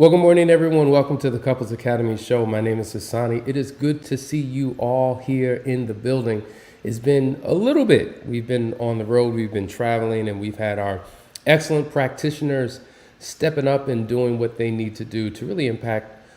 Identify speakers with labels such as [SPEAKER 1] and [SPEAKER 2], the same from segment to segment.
[SPEAKER 1] Well, good morning, everyone. Welcome to the Couples Academy show. My name is Hasani. It is good to see you all here in the building. It's been a little bit. We've been on the road, we've been traveling, and we've had our excellent practitioners stepping up and doing what they need to do to really impact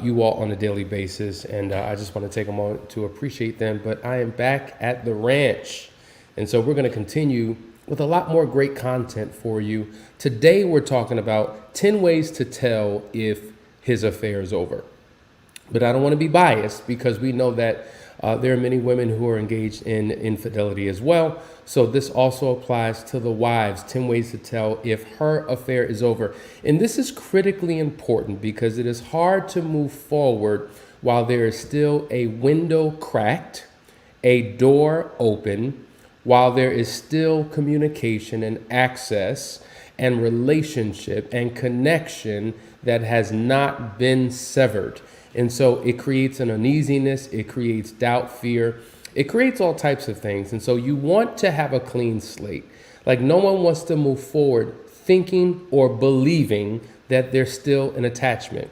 [SPEAKER 1] you all on a daily basis. And I just want to take a moment to appreciate them. But I am back at the ranch. And so we're going to continue with a lot more great content for you. Today, we're talking about 10 ways to tell if his affair is over. But I don't want to be biased because we know that there are many women who are engaged in infidelity as well. So this also applies to the wives, 10 ways to tell if her affair is over. And this is critically important because it is hard to move forward while there is still a window cracked, a door open, while there is still communication and access and relationship and connection that has not been severed. And so it creates an uneasiness, it creates doubt, fear, it creates all types of things. And so you want to have a clean slate. Like no one wants to move forward thinking or believing that there's still an attachment.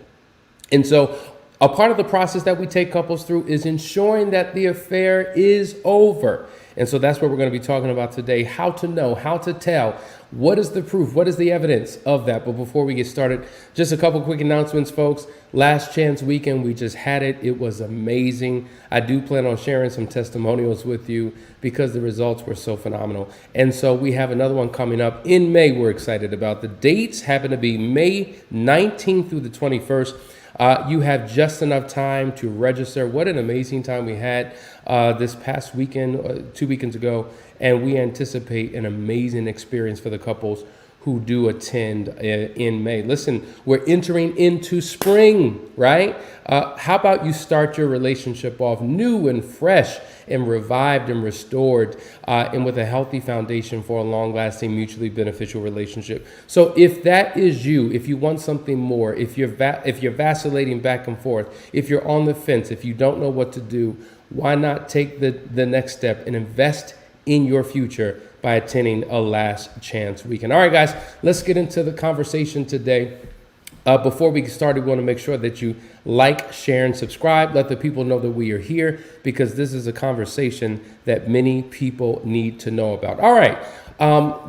[SPEAKER 1] And so a part of the process that we take couples through is ensuring that the affair is over. And so that's what we're going to be talking about today, how to know, how to tell, what is the proof, what is the evidence of that. But before we get started, just a couple quick announcements, folks. Last Chance Weekend, we just had it. It was amazing. I do plan on sharing some testimonials with you because the results were so phenomenal. And so we have another one coming up in May we're excited about. The dates happen to be May 19th through the 21st. You have just enough time to register. What an amazing time we had this past weekend, 2 weekends ago. And we anticipate an amazing experience for the couples who do attend in May. Listen, we're entering into spring, right? How about you start your relationship off new and fresh and revived and restored and with a healthy foundation for a long-lasting, mutually beneficial relationship. So if that is you, if you want something more, if you're vacillating back and forth, if you're on the fence, if you don't know what to do, why not take the next step and invest in your future by attending a Last Chance Weekend. All right, guys, let's get into the conversation today. Before we get started, we want to make sure that you like, share, and subscribe. Let the people know that we are here because this is a conversation that many people need to know about. All right,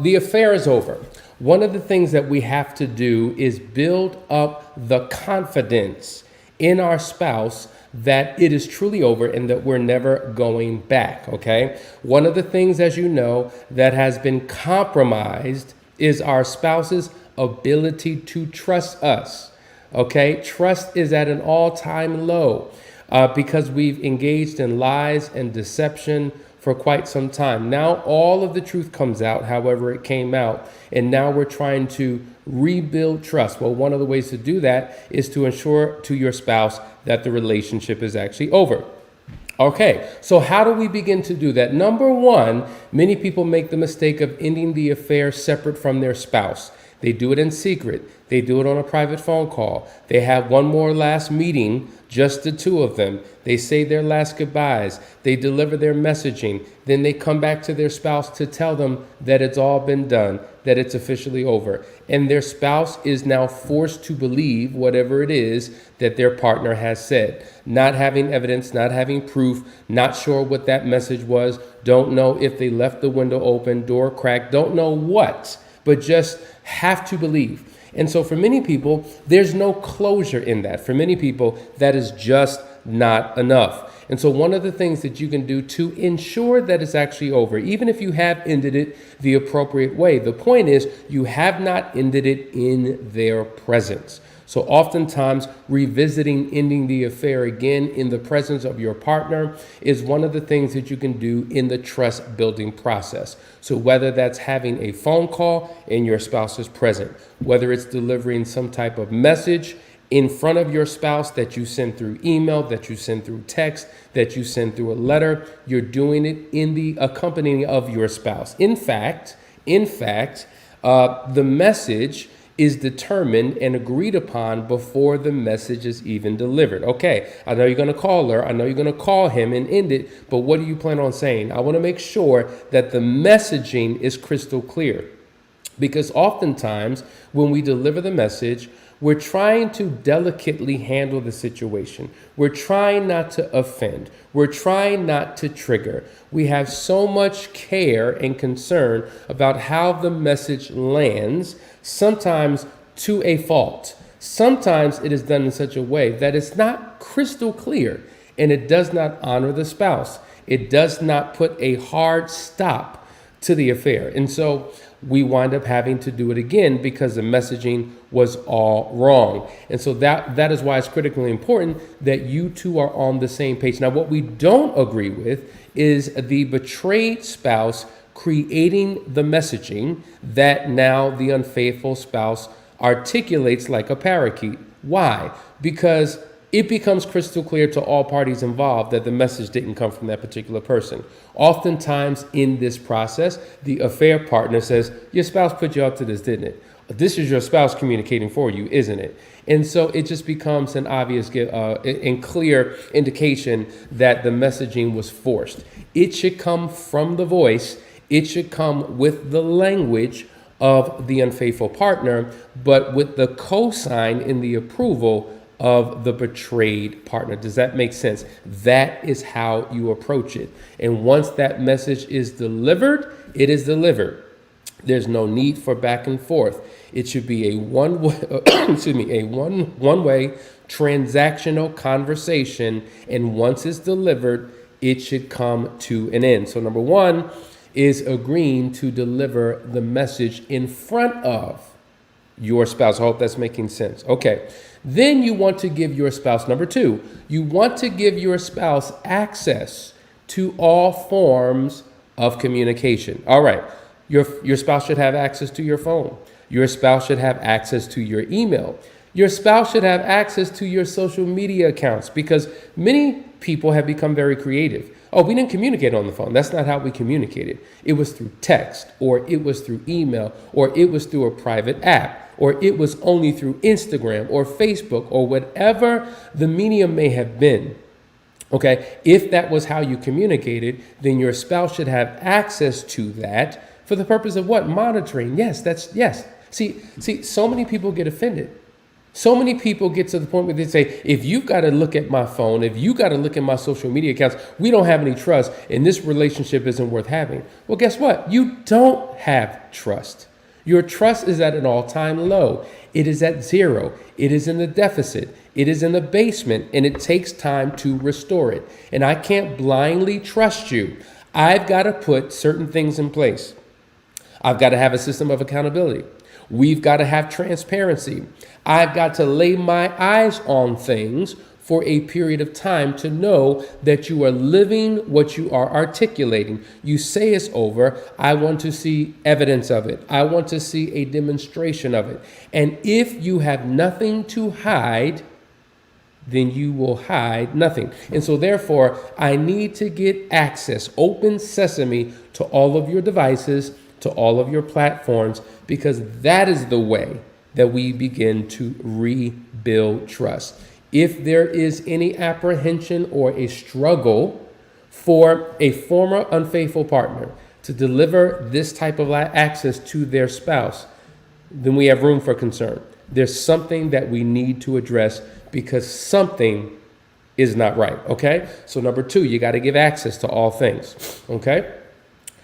[SPEAKER 1] the affair is over. One of the things that we have to do is build up the confidence in our spouse that it is truly over and that we're never going back, okay? One of the things, as you know, that has been compromised is our spouse's ability to trust us, okay? Trust is at an all-time low because we've engaged in lies and deception for quite some time. Now all of the truth comes out, however it came out, and now we're trying to rebuild trust. Well, one of the ways to do that is to ensure to your spouse that the relationship is actually over. Okay, so how do we begin to do that? Number one, many people make the mistake of ending the affair separate from their spouse. They do it in secret. They do it on a private phone call. They have one more last meeting, just the two of them. They say their last goodbyes. They deliver their messaging. Then they come back to their spouse to tell them that it's all been done, that it's officially over. And their spouse is now forced to believe whatever it is that their partner has said. Not having evidence, not having proof, not sure what that message was, don't know if they left the window open, door cracked, don't know what, but just have to believe. And so for many people, there's no closure in that. For many people, that is just not enough. And so one of the things that you can do to ensure that it's actually over, even if you have ended it the appropriate way, the point is you have not ended it in their presence. So oftentimes revisiting ending the affair again in the presence of your partner is one of the things that you can do in the trust building process. So whether that's having a phone call and your spouse is present, whether it's delivering some type of message in front of your spouse that you send through email, that you send through text, that you send through a letter, you're doing it in the accompanying of your spouse. In fact, the message is determined and agreed upon before the message is even delivered. Okay, I know you're going to call her. I know you're going to call him and end it. But what do you plan on saying? I want to make sure that the messaging is crystal clear. Because oftentimes when we deliver the message, We're trying to delicately handle the situation. We're trying not to offend. We're trying not to trigger. We have so much care and concern about how the message lands, sometimes to a fault. Sometimes it is done in such a way that it's not crystal clear and it does not honor the spouse. It does not put a hard stop to the affair. And so we wind up having to do it again because the messaging was all wrong. And so that is why it's critically important that you two are on the same page. Now, what we don't agree with is the betrayed spouse creating the messaging that now the unfaithful spouse articulates like a parakeet. Why? Because it becomes crystal clear to all parties involved that the message didn't come from that particular person. Oftentimes in this process, the affair partner says, your spouse put you up to this, didn't it? This is your spouse communicating for you, isn't it? And so it just becomes an obvious and clear indication that the messaging was forced. It should come from the voice. It should come with the language of the unfaithful partner, but with the cosign in the approval of the betrayed partner. Does that make sense? That is how you approach it. And once that message is delivered, it is delivered. There's no need for back and forth. It should be a one-way, one-way transactional conversation. And once it's delivered, it should come to an end. So number one is agreeing to deliver the message in front of your spouse. I hope that's making sense. Okay. Then you want to give your spouse, number two, you want to give your spouse access to all forms of communication. All right. Your spouse should have access to your phone. Your spouse should have access to your email. Your spouse should have access to your social media accounts, because many people have become very creative. Oh, we didn't communicate on the phone. That's not how we communicated. It was through text, or it was through email, or it was through a private app, or it was only through Instagram or Facebook or whatever the medium may have been. Okay, if that was how you communicated, then your spouse should have access to that for the purpose of what? Monitoring. Yes. See, so many people get offended. So many people get to the point where they say, if you've got to look at my phone, if you got to look at my social media accounts, we don't have any trust and this relationship isn't worth having. Well, guess what? You don't have trust. Your trust is at an all-time low. It is at zero. It is in the deficit. It is in the basement, and it takes time to restore it. And I can't blindly trust you. I've got to put certain things in place. I've got to have a system of accountability. We've got to have transparency. I've got to lay my eyes on things for a period of time to know that you are living what you are articulating. You say it's over. I want to see evidence of it. I want to see a demonstration of it. And if you have nothing to hide, then you will hide nothing. And so therefore, I need to get access, open sesame, to all of your devices, to all of your platforms, because that is the way that we begin to rebuild trust. If there is any apprehension or a struggle for a former unfaithful partner to deliver this type of access to their spouse, then we have room for concern. There's something that we need to address, because something is not right, okay? So number two, you got to give access to all things, okay?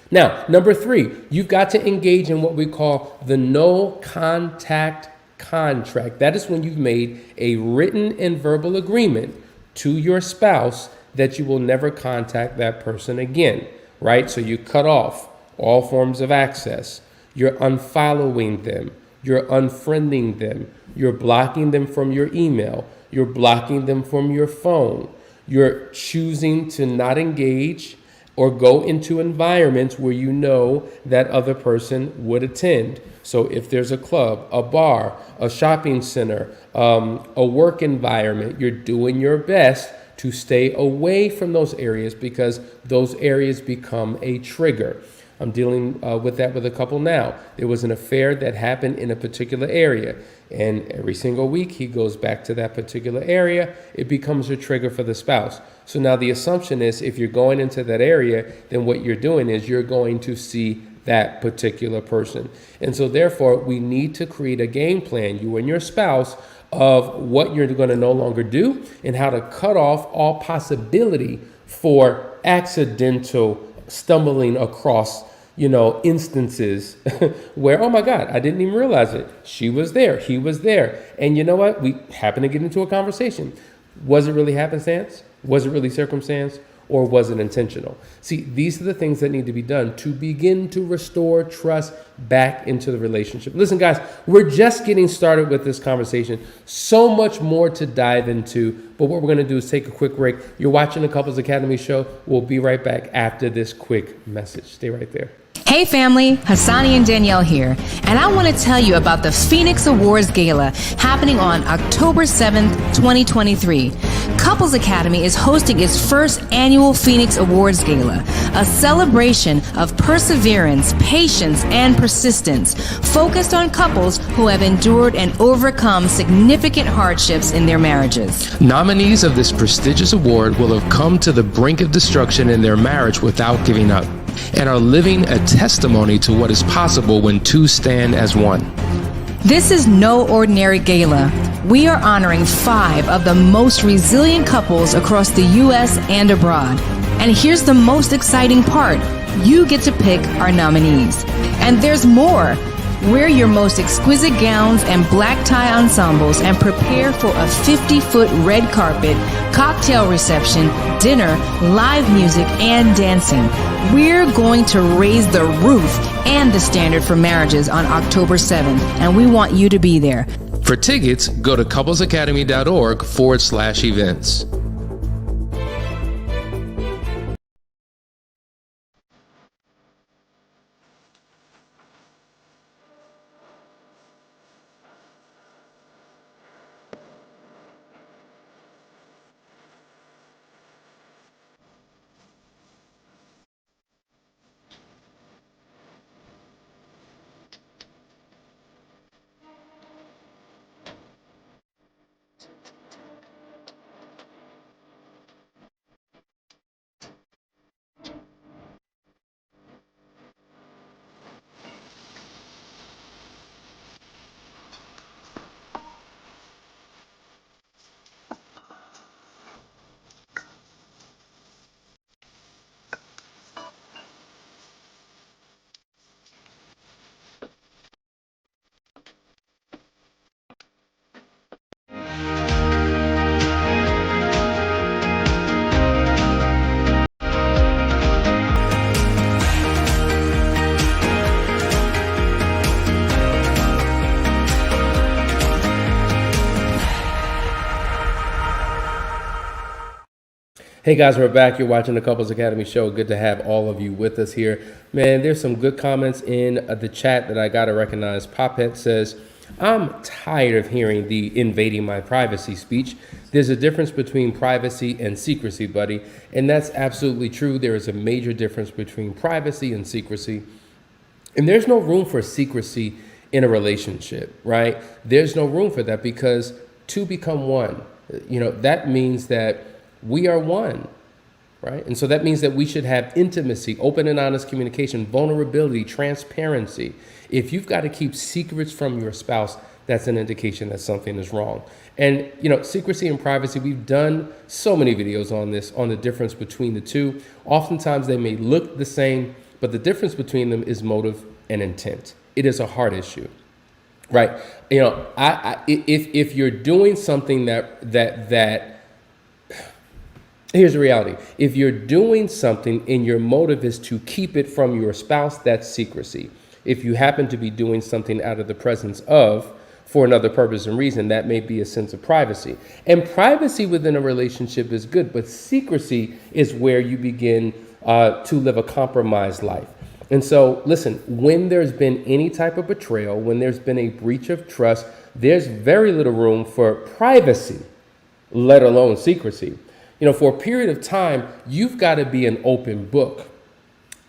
[SPEAKER 1] Now, number three, you've got to engage in what we call the no contact contract. That is when you've made a written and verbal agreement to your spouse that you will never contact that person again, right? So you cut off all forms of access. You're unfollowing them. You're unfriending them. You're blocking them from your email. You're blocking them from your phone. You're choosing to not engage or go into environments where you know that other person would attend. So if there's a club, a bar, a shopping center, a work environment, you're doing your best to stay away from those areas, because those areas become a trigger. I'm dealing with that with a couple now. There was an affair that happened in a particular area, and every single week he goes back to that particular area. It becomes a trigger for the spouse. So now the assumption is, if you're going into that area, then what you're doing is you're going to see that particular person. And so therefore, we need to create a game plan, you and your spouse, of what you're going to no longer do and how to cut off all possibility for accidental stumbling across, instances where, oh my God, I didn't even realize it. She was there, he was there. And you know what? We happen to get into a conversation. Was it really happenstance? Was it really circumstance? Or was it intentional? See, these are the things that need to be done to begin to restore trust back into the relationship. Listen, guys, we're just getting started with this conversation. So much more to dive into. But what we're going to do is take a quick break. You're watching the Couples Academy show. We'll be right back after this quick message. Stay right there.
[SPEAKER 2] Hey family, Hasani and Danielle here, and I want to tell you about the Phoenix Awards Gala happening on October 7th, 2023. Couples Academy is hosting its first annual Phoenix Awards Gala, a celebration of perseverance, patience, and persistence, focused on couples who have endured and overcome significant hardships in their marriages.
[SPEAKER 1] Nominees of this prestigious award will have come to the brink of destruction in their marriage without giving up, and are living a testimony to what is possible when two stand as one.
[SPEAKER 2] This is no ordinary gala. We are honoring 5 of the most resilient couples across the U.S. and abroad. And here's the most exciting part. You get to pick our nominees. And there's more. Wear your most exquisite gowns and black tie ensembles and prepare for a 50-foot red carpet, cocktail reception, dinner, live music, and dancing. We're going to raise the roof and the standard for marriages on October 7th, and we want you to be there.
[SPEAKER 1] For tickets, go to couplesacademy.org/events. Hey guys, we're back. You're watching the Couples Academy show. Good to have all of you with us here. Man, there's some good comments in the chat that I got to recognize. Popette says, I'm tired of hearing the invading my privacy speech. There's a difference between privacy and secrecy, buddy. And that's absolutely true. There is a major difference between privacy and secrecy. And there's no room for secrecy in a relationship, right? There's no room for that because two become one. That means that we are one, right? And so that means that we should have intimacy, open and honest communication, vulnerability, transparency. If you've got to keep secrets from your spouse, that's an indication that something is wrong. And, secrecy and privacy, we've done so many videos on this, on the difference between the two. Oftentimes they may look the same, but the difference between them is motive and intent. It is a heart issue, right? If you're doing something that here's the reality. If you're doing something and your motive is to keep it from your spouse, that's secrecy. If you happen to be doing something out of the presence of, for another purpose and reason, that may be a sense of privacy. And privacy within a relationship is good, but secrecy is where you begin to live a compromised life. And so, listen, when there's been any type of betrayal, when there's been a breach of trust, there's very little room for privacy, let alone secrecy. For a period of time, you've got to be an open book.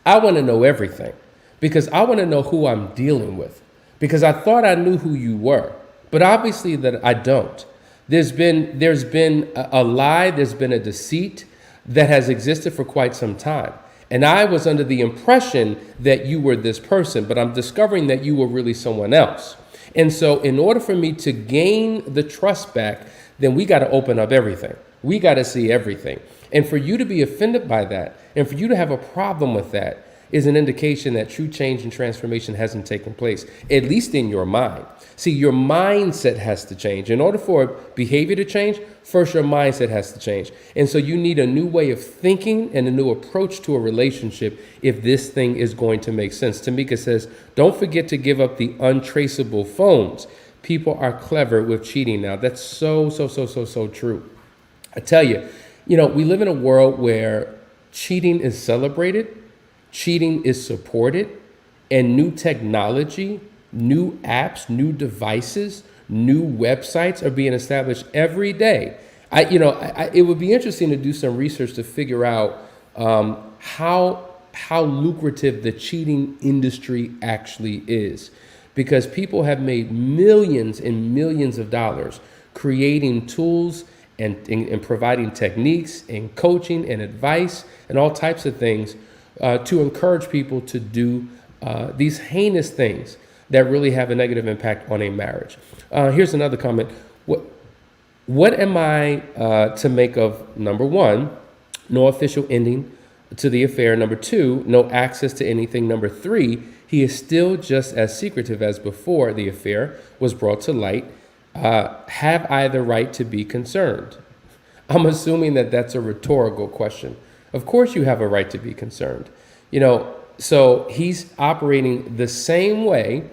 [SPEAKER 1] I want to know everything because I want to know who I'm dealing with because I thought I knew who you were, but obviously that I don't. There's been a lie, there's been a deceit that has existed for quite some time. And I was under the impression that you were this person, but I'm discovering that you were really someone else. And so in order for me to gain the trust back, then we got to open up everything. We got to see everything. And for you to be offended by that, and for you to have a problem with that, is an indication that true change and transformation hasn't taken place, at least in your mind. See, your mindset has to change. In order for behavior to change, first your mindset has to change. And so you need a new way of thinking and a new approach to a relationship if this thing is going to make sense. Tamika says, don't forget to give up the untraceable phones. People are clever with cheating now. That's so true. I tell you, we live in a world where cheating is celebrated, cheating is supported, and new technology, new apps, new devices, new websites are being established every day. It would be interesting to do some research to figure out how lucrative the cheating industry actually is, because people have made millions and millions of dollars creating tools and providing techniques and coaching and advice and all types of things to encourage people to do these heinous things that really have a negative impact on a marriage. Here's another comment. What am I to make of, number one, no official ending to the affair. Number two, no access to anything. Number three, he is still just as secretive as before the affair was brought to light. Have I the right to be concerned? I'm assuming that that's a rhetorical question. Of course you have a right to be concerned. So he's operating the same way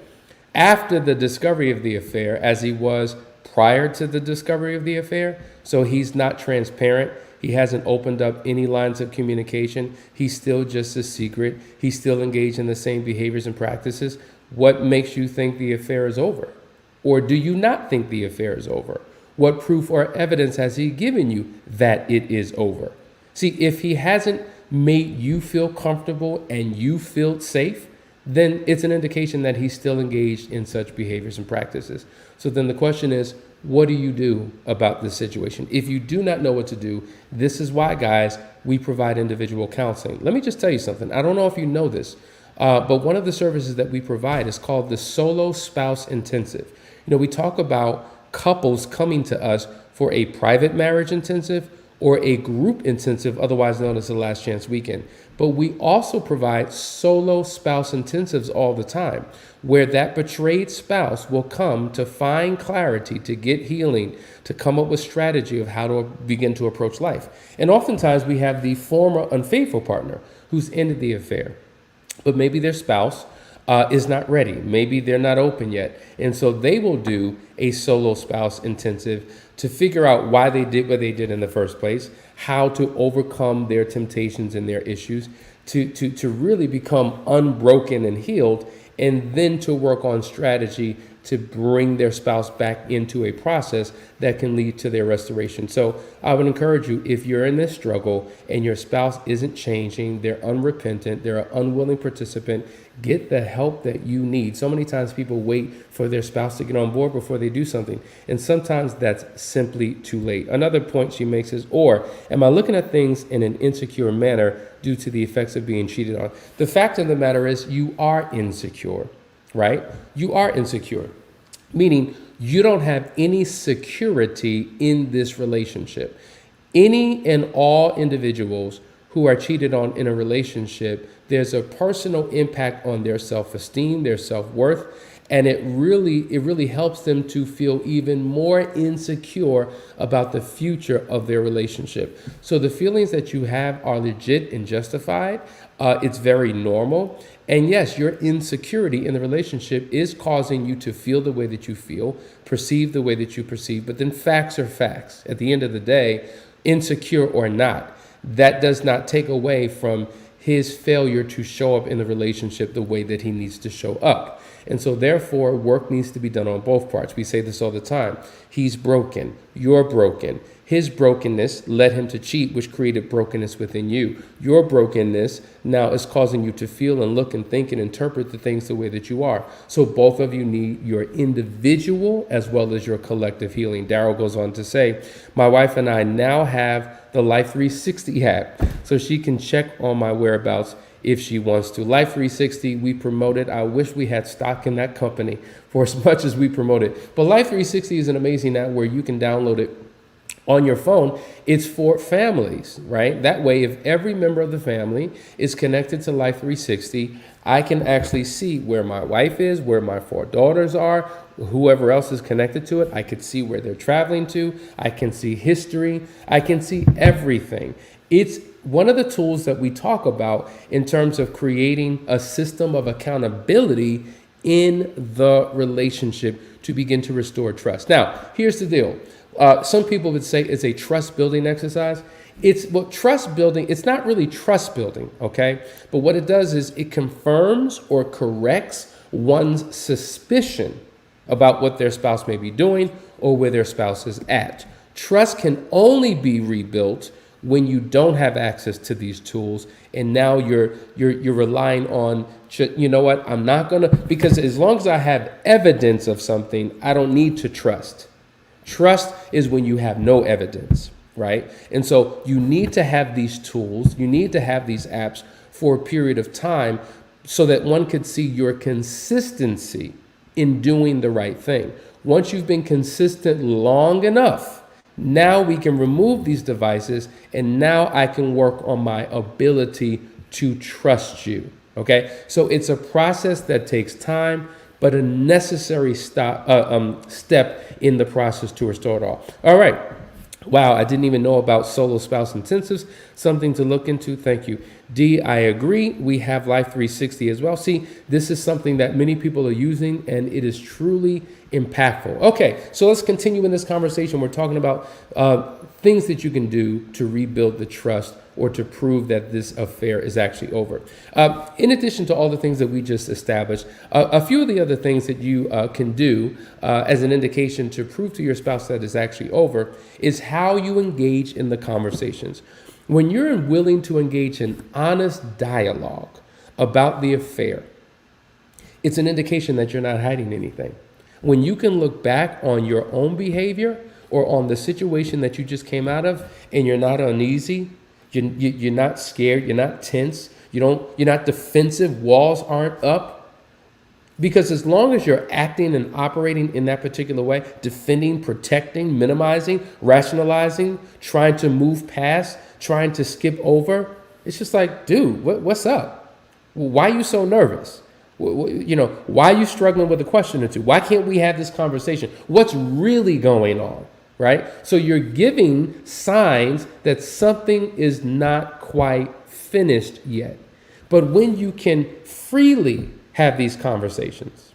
[SPEAKER 1] after the discovery of the affair as he was prior to the discovery of the affair. So he's not transparent. He hasn't opened up any lines of communication. He's still just a secret. He's still engaged in the same behaviors and practices. What makes you think the affair is over? Or do you not think the affair is over? What proof or evidence has he given you that it is over? See, if he hasn't made you feel comfortable and you feel safe, then it's an indication that he's still engaged in such behaviors and practices. So then the question is, what do you do about this situation? If you do not know what to do, this is why, guys, we provide individual counseling. Let me just tell you something. I don't know if you know this, but one of the services that we provide is called the Solo Spouse Intensive. We talk about couples coming to us for a private marriage intensive or a group intensive, otherwise known as the Last Chance Weekend. But we also provide solo spouse intensives all the time, where that betrayed spouse will come to find clarity, to get healing, to come up with strategy of how to begin to approach life. And oftentimes we have the former unfaithful partner who's ended the affair, but maybe their spouse is not ready. Maybe they're not open yet. And so they will do a solo spouse intensive to figure out why they did what they did in the first place, how to overcome their temptations and their issues, to really become unbroken and healed, and then to work on strategy to bring their spouse back into a process that can lead to their restoration. So I would encourage you, if you're in this struggle and your spouse isn't changing, they're unrepentant, they're an unwilling participant, get the help that you need. So many times people wait for their spouse to get on board before they do something. And sometimes that's simply too late. Another point she makes is, or am I looking at things in an insecure manner due to the effects of being cheated on? The fact of the matter is you are insecure, right? You are insecure, meaning you don't have any security in this relationship. Any and all individuals who are cheated on in a relationship, there's a personal impact on their self-esteem, their self-worth, and it really helps them to feel even more insecure about the future of their relationship. So the feelings that you have are legit and justified. It's very normal. And yes, your insecurity in the relationship is causing you to feel the way that you feel, perceive the way that you perceive, but then facts are facts. At the end of the day, insecure or not, that does not take away from his failure to show up in the relationship the way that he needs to show up. And so therefore, work needs to be done on both parts. We say this all the time. He's broken. You're broken. His brokenness led him to cheat, which created brokenness within you. Your brokenness now is causing you to feel and look and think and interpret the things the way that you are. So both of you need your individual as well as your collective healing. Daryl goes on to say, my wife and I now have the Life 360 app, so she can check on my whereabouts if she wants to. Life 360, we promote it. I wish we had stock in that company for as much as we promote it. But Life 360 is an amazing app where you can download it on your phone. It's for families, right? That way, if every member of the family is connected to Life 360, I can actually see where my wife is, where my 4 daughters are, whoever else is connected to it. I could see where they're traveling to. I can see history. I can see everything. It's one of the tools that we talk about in terms of creating a system of accountability in the relationship to begin to restore trust. Now, here's the deal. Some people would say it's a trust building exercise. Trust building, it's not really trust building, okay? But what it does is it confirms or corrects one's suspicion about what their spouse may be doing or where their spouse is at. Trust can only be rebuilt when you don't have access to these tools, and now you're relying on, you know what, I'm not gonna, because as long as I have evidence of something, I don't need to trust. Trust is when you have no evidence, right? And so you need to have these tools, you need to have these apps for a period of time so that one could see your consistency in doing the right thing. Once you've been consistent long enough, now we can remove these devices, and now I can work on my ability to trust you, okay? So it's a process that takes time, but a necessary step in the process to restore it all. All right. Wow, I didn't even know about solo spouse intensives. Something to look into. Thank you. D, I agree. We have Life 360 as well. See, this is something that many people are using, and it is truly impactful. Okay, so let's continue in this conversation. We're talking about things that you can do to rebuild the trust or to prove that this affair is actually over. In addition to all the things that we just established, a few of the other things that you can do as an indication to prove to your spouse that it's actually over is how you engage in the conversations. When you're willing to engage in honest dialogue about the affair, it's an indication that you're not hiding anything. When you can look back on your own behavior or on the situation that you just came out of and you're not uneasy, you're not scared, you're not tense, you're not defensive, walls aren't up. Because as long as you're acting and operating in that particular way, defending, protecting, minimizing, rationalizing, trying to move past, trying to skip over, it's just like, dude, what's up? Why are you so nervous? Why are you struggling with a question or two? Why can't we have this conversation? What's really going on, right? So you're giving signs that something is not quite finished yet. But when you can freely have these conversations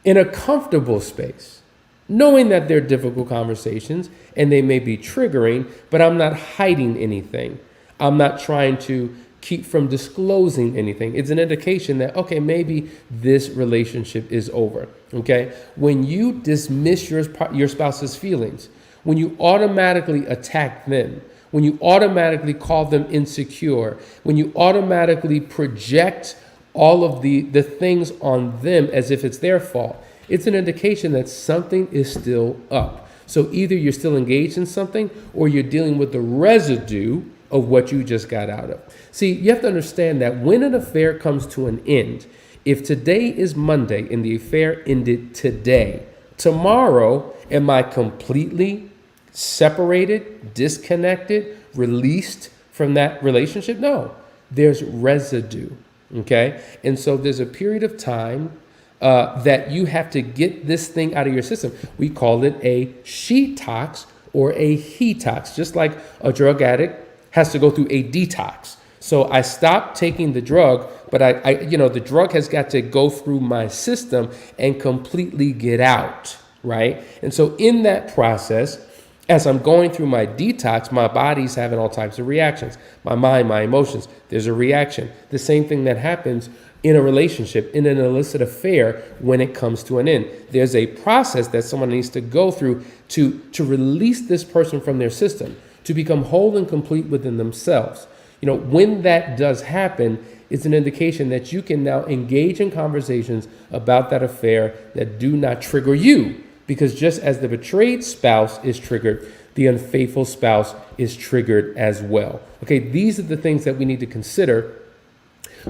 [SPEAKER 1] in a comfortable space, knowing that they're difficult conversations and they may be triggering, but I'm not hiding anything. I'm not trying to keep from disclosing anything. It's an indication that, okay, maybe this relationship is over, okay? When you dismiss your spouse's feelings, when you automatically attack them, when you automatically call them insecure, when you automatically project all of the things on them as if it's their fault, it's an indication that something is still up. So either you're still engaged in something or you're dealing with the residue of what you just got out of. See, you have to understand that when an affair comes to an end, if today is Monday and the affair ended today, tomorrow, am I completely separated, disconnected, released from that relationship? No, there's residue, okay? And so there's a period of time that you have to get this thing out of your system. We call it a she-tox or a he-tox, just like a drug addict has to go through a detox. So I stopped taking the drug, but the drug has got to go through my system and completely get out, right? And so in that process, As I'm going through my detox, my body's having all types of reactions. My mind, my emotions, there's a reaction. The same thing that happens in a relationship, in an illicit affair, when it comes to an end. There's a process that someone needs to go through to release this person from their system, to become whole and complete within themselves. When that does happen, it's an indication that you can now engage in conversations about that affair that do not trigger you. Because just as the betrayed spouse is triggered, the unfaithful spouse is triggered as well. Okay, these are the things that we need to consider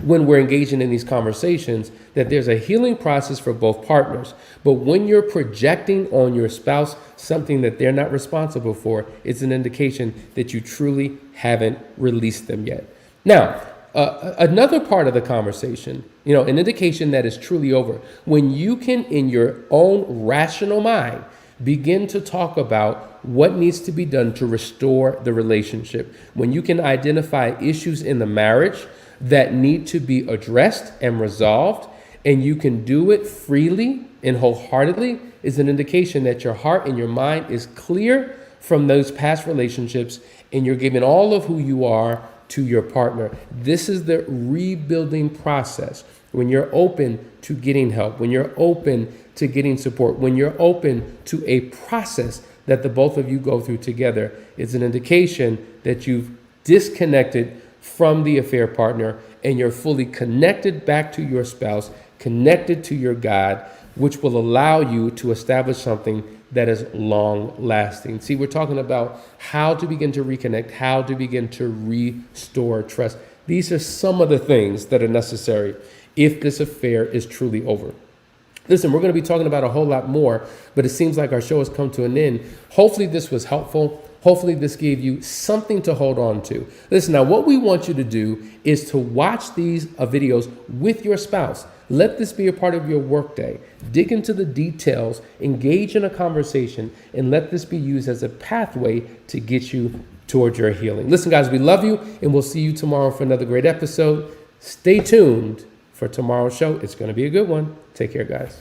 [SPEAKER 1] when we're engaging in these conversations, that there's a healing process for both partners. But when you're projecting on your spouse something that they're not responsible for, it's an indication that you truly haven't released them yet. Now, another part of the conversation, an indication that is truly over, when you can, in your own rational mind, begin to talk about what needs to be done to restore the relationship. When you can identify issues in the marriage that need to be addressed and resolved, and you can do it freely and wholeheartedly, is an indication that your heart and your mind is clear from those past relationships, and you're giving all of who you are to your partner. This is the rebuilding process. When you're open to getting help, when you're open to getting support, when you're open to a process that the both of you go through together, it's an indication that you've disconnected from the affair partner and you're fully connected back to your spouse, connected to your God, which will allow you to establish something that is long lasting. See, we're talking about how to begin to reconnect, how to begin to restore trust. These are some of the things that are necessary if this affair is truly over. Listen, we're going to be talking about a whole lot more, but it seems like our show has come to an end. Hopefully this was helpful. Hopefully this gave you something to hold on to. Listen, now what we want you to do is to watch these videos with your spouse. Let this be a part of your workday. Dig into the details, engage in a conversation, and let this be used as a pathway to get you towards your healing. Listen, guys, we love you, and we'll see you tomorrow for another great episode. Stay tuned for tomorrow's show. It's going to be a good one. Take care, guys.